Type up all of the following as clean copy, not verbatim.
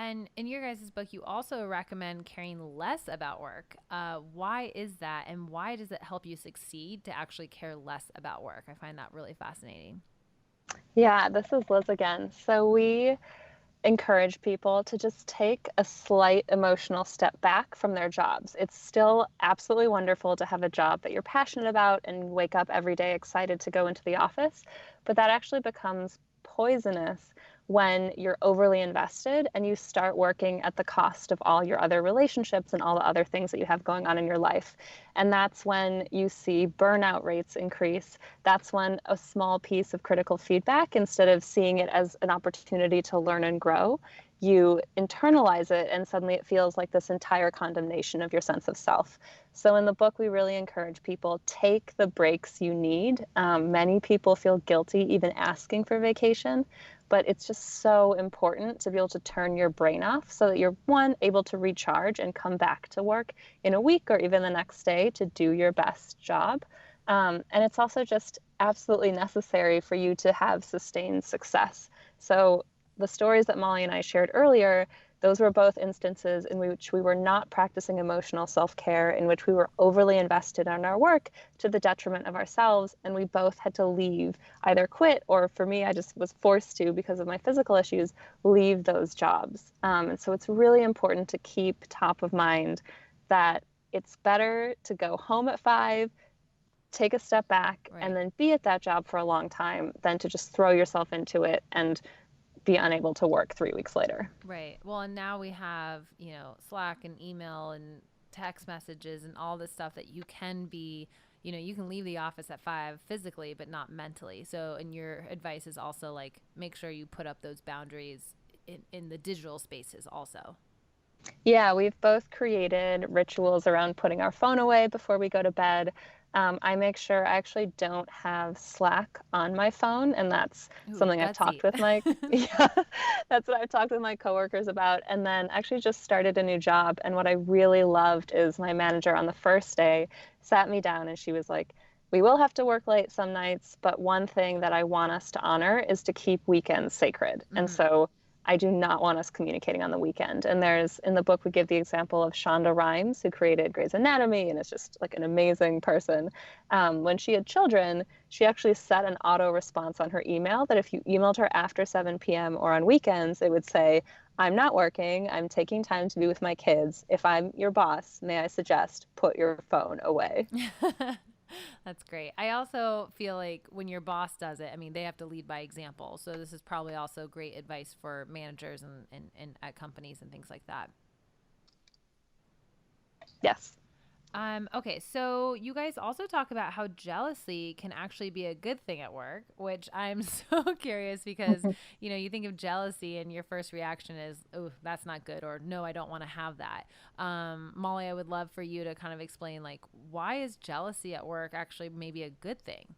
And in your guys' book, you also recommend caring less about work. Why is that? And why does it help you succeed to actually care less about work? I find that really fascinating. Yeah, this is Liz again. So we encourage people to just take a slight emotional step back from their jobs. It's still absolutely wonderful to have a job that you're passionate about and wake up every day excited to go into the office, but that actually becomes poisonous when you're overly invested and you start working at the cost of all your other relationships and all the other things that you have going on in your life. And that's when you see burnout rates increase. That's when a small piece of critical feedback, instead of seeing it as an opportunity to learn and grow, you internalize it and suddenly it feels like this entire condemnation of your sense of self. So in the book, we really encourage people, take the breaks you need. Many people feel guilty even asking for vacation, but it's just so important to be able to turn your brain off so that you're, one, able to recharge and come back to work in a week or even the next day to do your best job. And it's also just absolutely necessary for you to have sustained success. So the stories that Mollie and I shared earlier, those were both instances in which we were not practicing emotional self-care, in which we were overly invested in our work to the detriment of ourselves, and we both had to leave, either quit, or for me, I just was forced to, because of my physical issues, leave those jobs. And so it's really important to keep top of mind that it's better to go home at 5, take a step back, and Right. then be at that job for a long time than to just throw yourself into it and be unable to work 3 weeks later. Right. Well, and now we have, Slack and email and text messages and all this stuff that you can be, you can leave the office at 5 physically, but not mentally. So, and your advice is also like, make sure you put up those boundaries in the digital spaces also. Yeah, we've both created rituals around putting our phone away before we go to bed. I make sure I actually don't have Slack on my phone, and that's Ooh, something I've gutsy. talked with my yeah, that's what I've talked with my coworkers about. And then actually just started a new job, and what I really loved is my manager on the first day sat me down and she was like, "We will have to work late some nights, but one thing that I want us to honor is to keep weekends sacred." And Hmm. so I do not want us communicating on the weekend. And there's, in the book, we give the example of Shonda Rhimes, who created Grey's Anatomy and is just like an amazing person. When she had children, she actually set an auto response on her email that if you emailed her after 7 p.m. or on weekends, it would say, "I'm not working. I'm taking time to be with my kids. If I'm your boss, may I suggest put your phone away." That's great. I also feel like when your boss does it, I mean, they have to lead by example. So this is probably also great advice for managers and at companies and things like that. Yes. Okay, so you guys also talk about how jealousy can actually be a good thing at work, which I'm so curious because, you think of jealousy and your first reaction is, oh, that's not good, or no, I don't want to have that. Molly, I would love for you to kind of explain, like, why is jealousy at work actually maybe a good thing?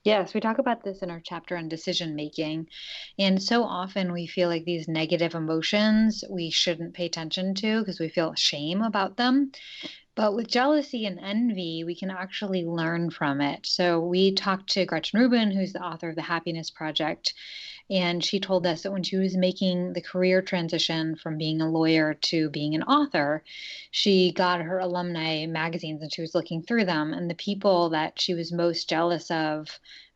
Yes, we talk about this in our chapter on decision making. And so often we feel like these negative emotions we shouldn't pay attention to because we feel shame about them. But with jealousy and envy, we can actually learn from it. So we talked to Gretchen Rubin, who's the author of The Happiness Project, and she told us that when she was making the career transition from being a lawyer to being an author, she got her alumni magazines and she was looking through them. And the people that she was most jealous of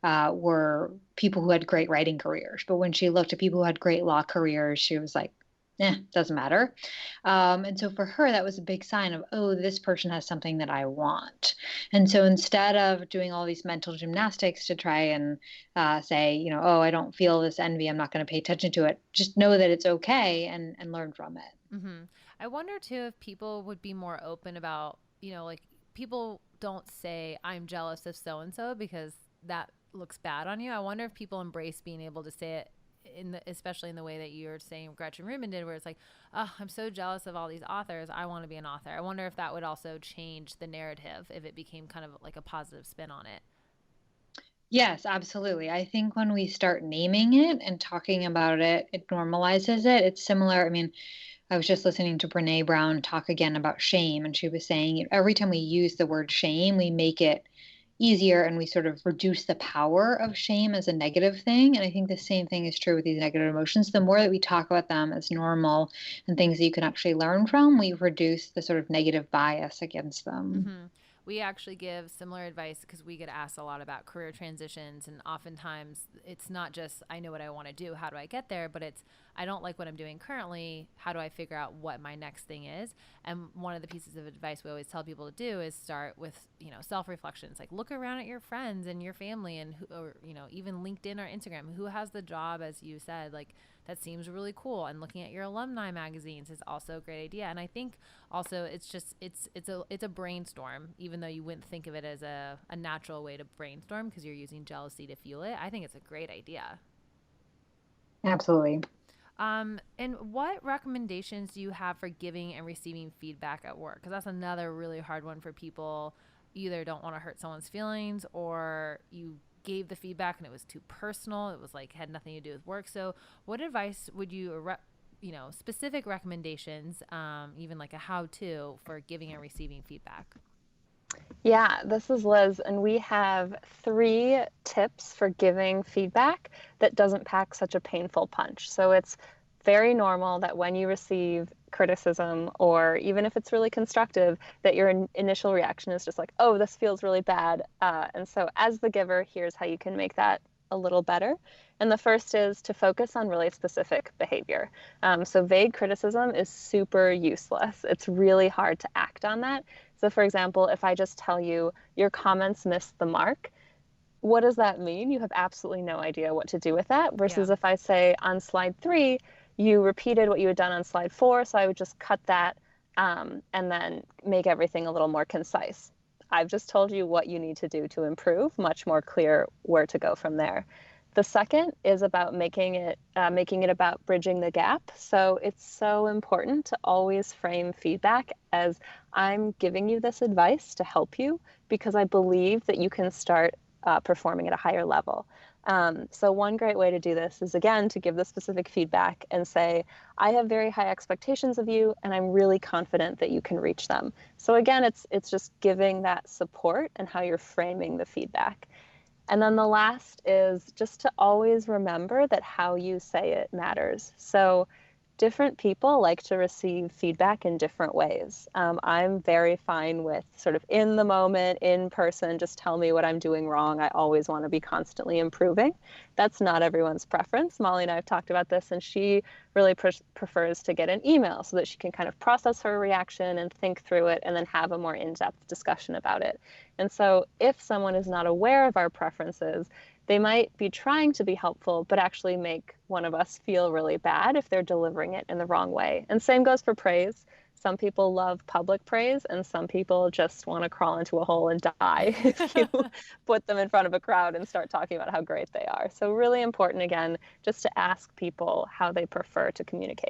were people who had great writing careers. But when she looked at people who had great law careers, she was like, doesn't matter. And so for her, that was a big sign of, oh, this person has something that I want. And so instead of doing all these mental gymnastics to try and say, oh, I don't feel this envy, I'm not going to pay attention to it, just know that it's okay and learn from it. Hmm. I wonder too if people would be more open about, like people don't say, I'm jealous of so and so because that looks bad on you. I wonder if people embrace being able to say it especially in the way that you're saying Gretchen Rubin did, where it's like, oh, I'm so jealous of all these authors. I want to be an author. I wonder if that would also change the narrative if it became kind of like a positive spin on it. Yes, absolutely. I think when we start naming it and talking about it, it normalizes it. It's similar. I mean, I was just listening to Brene Brown talk again about shame, and she was saying every time we use the word shame, we make it easier, and we sort of reduce the power of shame as a negative thing. And I think the same thing is true with these negative emotions. The more that we talk about them as normal and things that you can actually learn from, we reduce the sort of negative bias against them. Mm-hmm. We actually give similar advice because we get asked a lot about career transitions. And oftentimes it's not just, I know what I want to do. How do I get there? But it's, I don't like what I'm doing currently. How do I figure out what my next thing is? And one of the pieces of advice we always tell people to do is start with, self-reflections. Like look around at your friends and your family and, or, even LinkedIn or Instagram, who has the job, as you said, like that seems really cool. And looking at your alumni magazines is also a great idea. And I think also it's just it's a brainstorm, even though you wouldn't think of it as a natural way to brainstorm because you're using jealousy to fuel it. I think it's a great idea. Absolutely. And what recommendations do you have for giving and receiving feedback at work? Because that's another really hard one for people. You either don't want to hurt someone's feelings, or you gave the feedback and it was too personal. It was like had nothing to do with work. So what advice would you specific recommendations, even like a how-to for giving and receiving feedback? Yeah, this is Liz, and we have 3 tips for giving feedback that doesn't pack such a painful punch. So it's very normal that when you receive criticism, or even if it's really constructive, that your initial reaction is just like, oh, this feels really bad. And so as the giver, here's how you can make that a little better. And the first is to focus on really specific behavior. So vague criticism is super useless. It's really hard to act on that. So for example, if I just tell you your comments missed the mark, what does that mean? You have absolutely no idea what to do with that. Versus Yeah. if I say on slide 3, you repeated what you had done on slide 4, so I would just cut that and then make everything a little more concise. I've just told you what you need to do to improve, much more clear where to go from there. The second is about making it about bridging the gap. So it's so important to always frame feedback as I'm giving you this advice to help you because I believe that you can start performing at a higher level. So one great way to do this is, again, to give the specific feedback and say, I have very high expectations of you, and I'm really confident that you can reach them. So again, it's just giving that support and how you're framing the feedback. And then the last is just to always remember that how you say it matters. So different people like to receive feedback in different ways. I'm very fine with sort of in the moment, in person, just tell me what I'm doing wrong. I always want to be constantly improving. That's not everyone's preference. Mollie and I have talked about this, and she really prefers to get an email so that she can kind of process her reaction and think through it and then have a more in-depth discussion about it. And so if someone is not aware of our preferences, they might be trying to be helpful, but actually make one of us feel really bad if they're delivering it in the wrong way. And same goes for praise. Some people love public praise, and some people just want to crawl into a hole and die if you put them in front of a crowd and start talking about how great they are. So really important, again, just to ask people how they prefer to communicate.